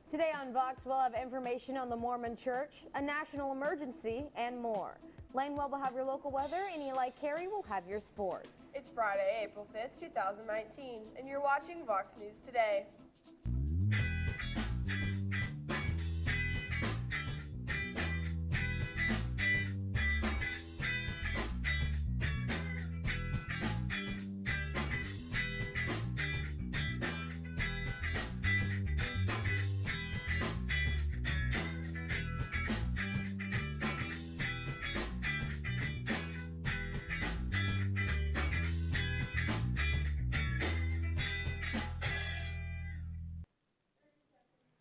Today on Vox, we'll have information on the Mormon Church, a national emergency, and more. Lane Webb will have your local weather, and Eli Carey will have your sports. It's Friday, April 5th, 2019, and you're watching Vox News Today.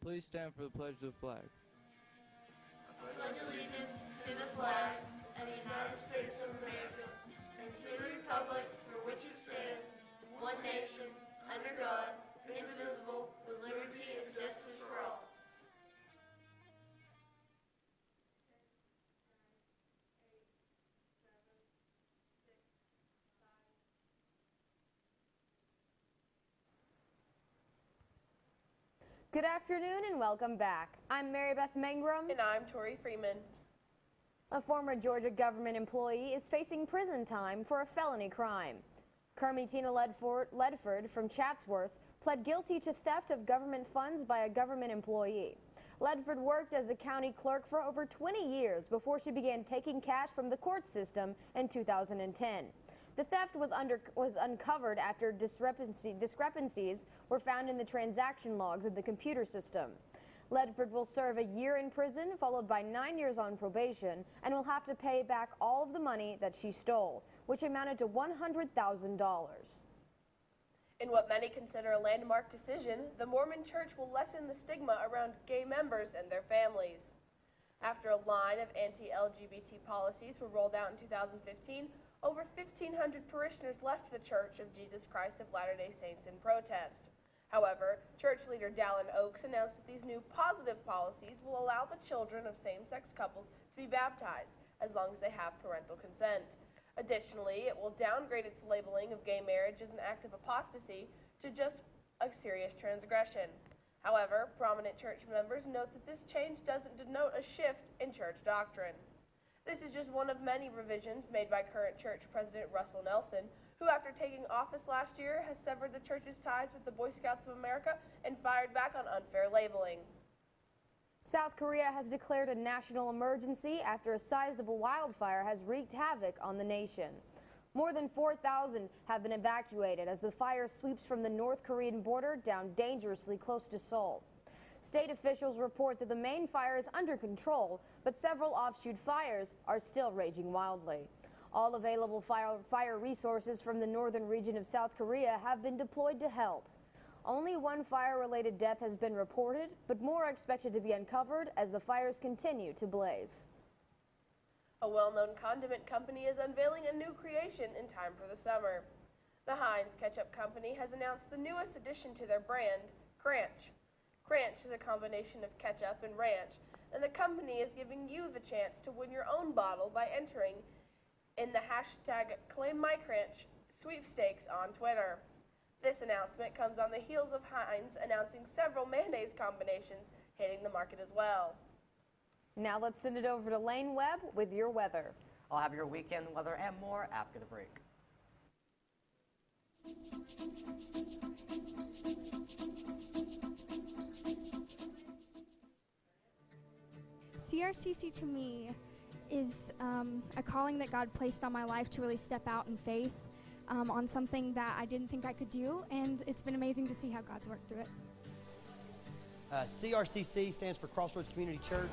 Please stand for the pledge of the flag. I pledge allegiance to the flag of the United States of America and to the republic for which it stands, one nation, under God, indivisible, with liberty and justice for all. Good afternoon and welcome back. I'm Mary Beth Mangrum. And I'm Tori Freeman. A former Georgia government employee is facing prison time for a felony crime. Kermitina Ledford from Chatsworth pled guilty to theft of government funds by a government employee. Ledford worked as a county clerk for over 20 years before she began taking cash from the court system in 2010. The theft was uncovered after discrepancies were found in the transaction logs of the computer system. Ledford will serve a year in prison, followed by 9 years on probation, and will have to pay back all of the money that she stole, which amounted to $100,000. In what many consider a landmark decision, the Mormon Church will lessen the stigma around gay members and their families. After a line of anti-LGBT policies were rolled out in 2015, over 1,500 parishioners left the Church of Jesus Christ of Latter-day Saints in protest. However, church leader Dallin Oaks announced that these new positive policies will allow the children of same-sex couples to be baptized as long as they have parental consent. Additionally, it will downgrade its labeling of gay marriage as an act of apostasy to just a serious transgression. However, prominent church members note that this change doesn't denote a shift in church doctrine. This is just one of many revisions made by current church president Russell Nelson, who after taking office last year has severed the church's ties with the Boy Scouts of America and fired back on unfair labeling. South Korea has declared a national emergency after a sizable wildfire has wreaked havoc on the nation. More than 4,000 have been evacuated as the fire sweeps from the North Korean border down dangerously close to Seoul. State officials report that the main fire is under control, but several offshoot fires are still raging wildly. All available fire resources from the northern region of South Korea have been deployed to help. Only one fire-related death has been reported, but more are expected to be uncovered as the fires continue to blaze. A well-known condiment company is unveiling a new creation in time for the summer. The Heinz Ketchup Company has announced the newest addition to their brand, Cranch. Cranch is a combination of ketchup and ranch, and the company is giving you the chance to win your own bottle by entering in the hashtag #ClaimMyCranch sweepstakes on Twitter. This announcement comes on the heels of Heinz announcing several mayonnaise combinations hitting the market as well. Now let's send it over to Lane Webb with your weather. I'll have your weekend weather and more after the break. CRCC to me is a calling that God placed on my life to really step out in faith on something that I didn't think I could do, and it's been amazing to see how God's worked through it. CRCC stands for Crossroads Community Church,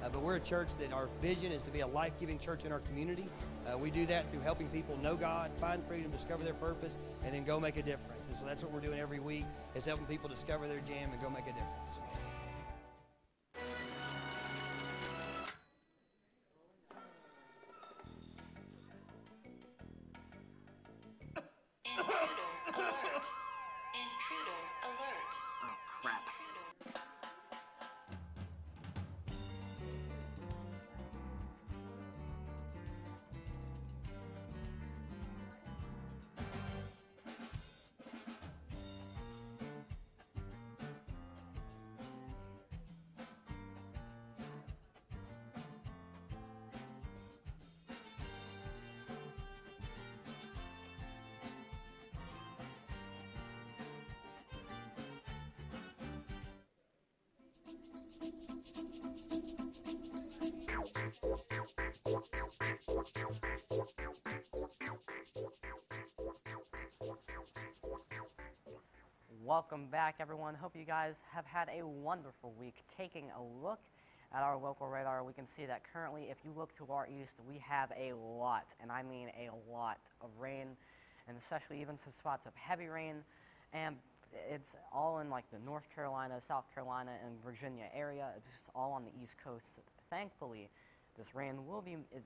but we're a church that our vision is to be a life-giving church in our community. We do that through helping people know God, find freedom, discover their purpose, and then go make a difference. And so that's what we're doing every week, is helping people discover their jam and go make a difference. Welcome back, everyone. Hope you guys have had a wonderful week. Taking a look at our local radar, we can see that currently, if you look to our east, we have a lot, and I mean a lot of rain, and especially even some spots of heavy rain, and it's all in like the North Carolina, South Carolina, and Virginia area. It's just all on the East Coast. Thankfully, this rain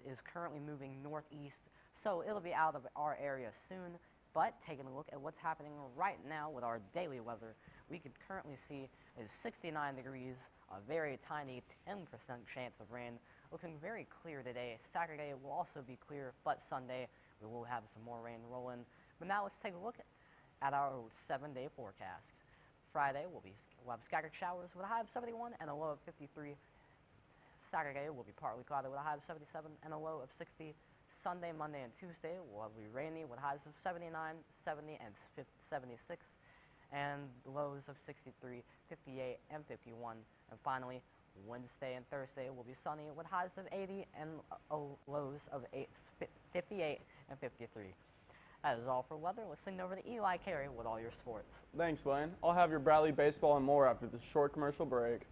is currently moving northeast, so it'll be out of our area soon. But taking a look at what's happening right now with our daily weather, we can currently see is 69 degrees, a very tiny 10% chance of rain, looking very clear today. Saturday will also be clear, but Sunday we will have some more rain rolling. But now let's take a look at our 7-day forecast. Friday we'll have scattered showers with a high of 71 and a low of 53. Saturday will be partly cloudy with a high of 77 and a low of 60. Sunday, Monday, and Tuesday will be rainy with highs of 79, 70, and 76, and lows of 63, 58, and 51. And finally, Wednesday and Thursday will be sunny with highs of 80 and lows of 58 and 53. That is all for weather. Let's send over to Eli Carey with all your sports. Thanks, Lane. I'll have your Bradley baseball and more after this short commercial break.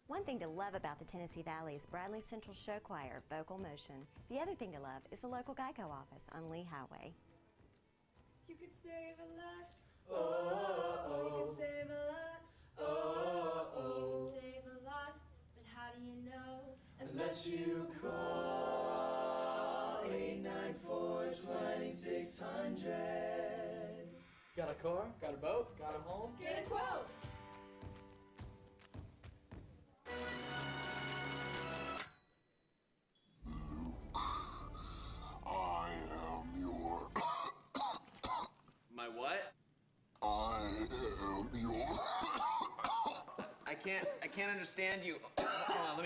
One thing to love about the Tennessee Valley is Bradley Central Show Choir, vocal motion. The other thing to love is the local Geico office on Lee Highway. You could save a lot. Oh, you could save a lot. Oh, you could save a lot. But how do you know? Unless you call 894-2600. Got a car? Got a boat? Got a home? Get a quote. I am your... My what? I am your... I can't understand you. Hold on,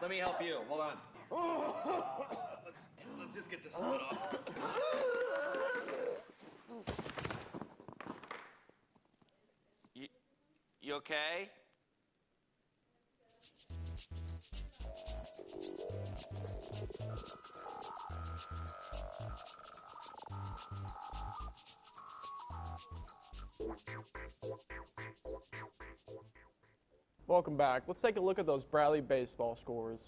let me help you. Hold on. Let's just get this hood off. You okay? Welcome back. Let's take a look at those Bradley baseball scores.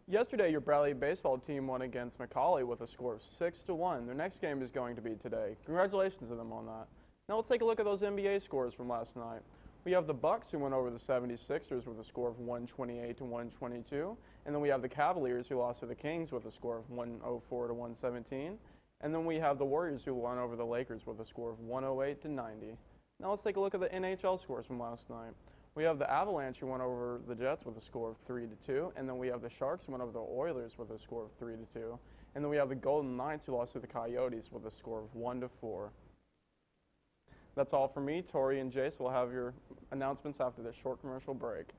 Yesterday, your Bradley baseball team won against McCallie with a score of 6-1. Their next game is going to be today. Congratulations to them on that. Now let's take a look at those NBA scores from last night. We have the Bucks who went over the 76ers with a score of 128-122. And then we have the Cavaliers who lost to the Kings with a score of 104-117. And then we have the Warriors who won over the Lakers with a score of 108-90. Now let's take a look at the NHL scores from last night. We have the Avalanche who won over the Jets with a score of 3-2, and then we have the Sharks who went over the Oilers with a score of 3-2, and then we have the Golden Knights who lost to the Coyotes with a score of 1-4. That's all for me. Tori and Jace will have your announcements after this short commercial break.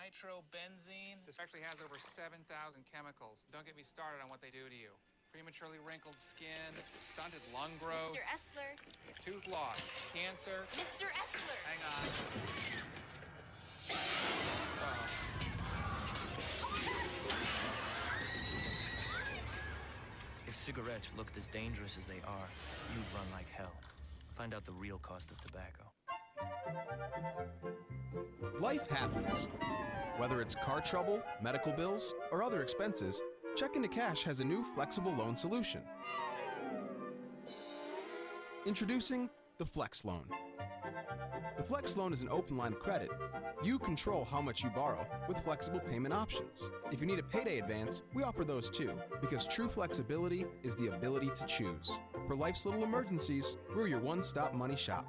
Nitrobenzene. This actually has over 7,000 chemicals. Don't get me started on what they do to you. Prematurely wrinkled skin, stunted lung growth. Mr. Essler. Tooth loss, cancer. Mr. Essler. Hang on. If cigarettes looked as dangerous as they are, you'd run like hell. Find out the real cost of tobacco. Life happens. Whether it's car trouble, medical bills, or other expenses, Check Into Cash has a new flexible loan solution. Introducing the Flex Loan. The Flex Loan is an open line of credit. You control how much you borrow with flexible payment options. If you need a payday advance, we offer those too, because true flexibility is the ability to choose. For life's little emergencies, we're your one-stop money shop.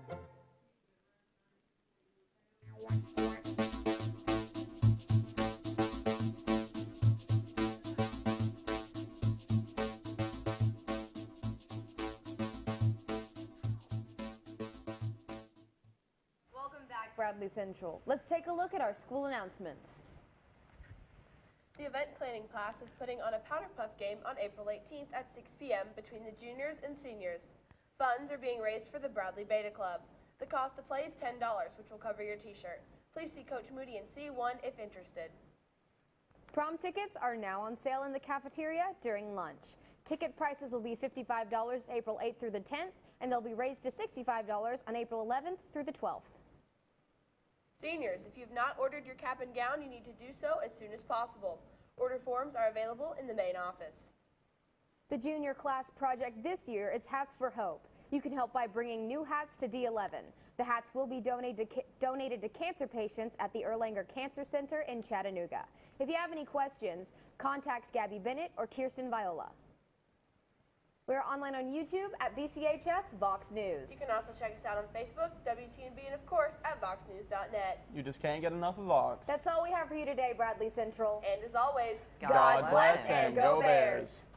Bradley Central. Let's take a look at our school announcements. The event planning class is putting on a Powder Puff game on April 18th at 6 p.m. between the juniors and seniors. Funds are being raised for the Bradley Beta Club. The cost to play is $10, which will cover your t-shirt. Please see Coach Moody in C1 if interested. Prom tickets are now on sale in the cafeteria during lunch. Ticket prices will be $55 April 8th through the 10th, and they'll be raised to $65 on April 11th through the 12th. Seniors, if you've not ordered your cap and gown, you need to do so as soon as possible. Order forms are available in the main office. The junior class project this year is Hats for Hope. You can help by bringing new hats to D11. The hats will be donated to cancer patients at the Erlanger Cancer Center in Chattanooga. If you have any questions, contact Gabby Bennett or Kirsten Viola. We're online on YouTube at BCHS VOX News. You can also check us out on Facebook, WTNB, and of course at VoxNews.net. You just can't get enough of Vox. That's all we have for you today, Bradley Central. And as always, God bless and go Bears.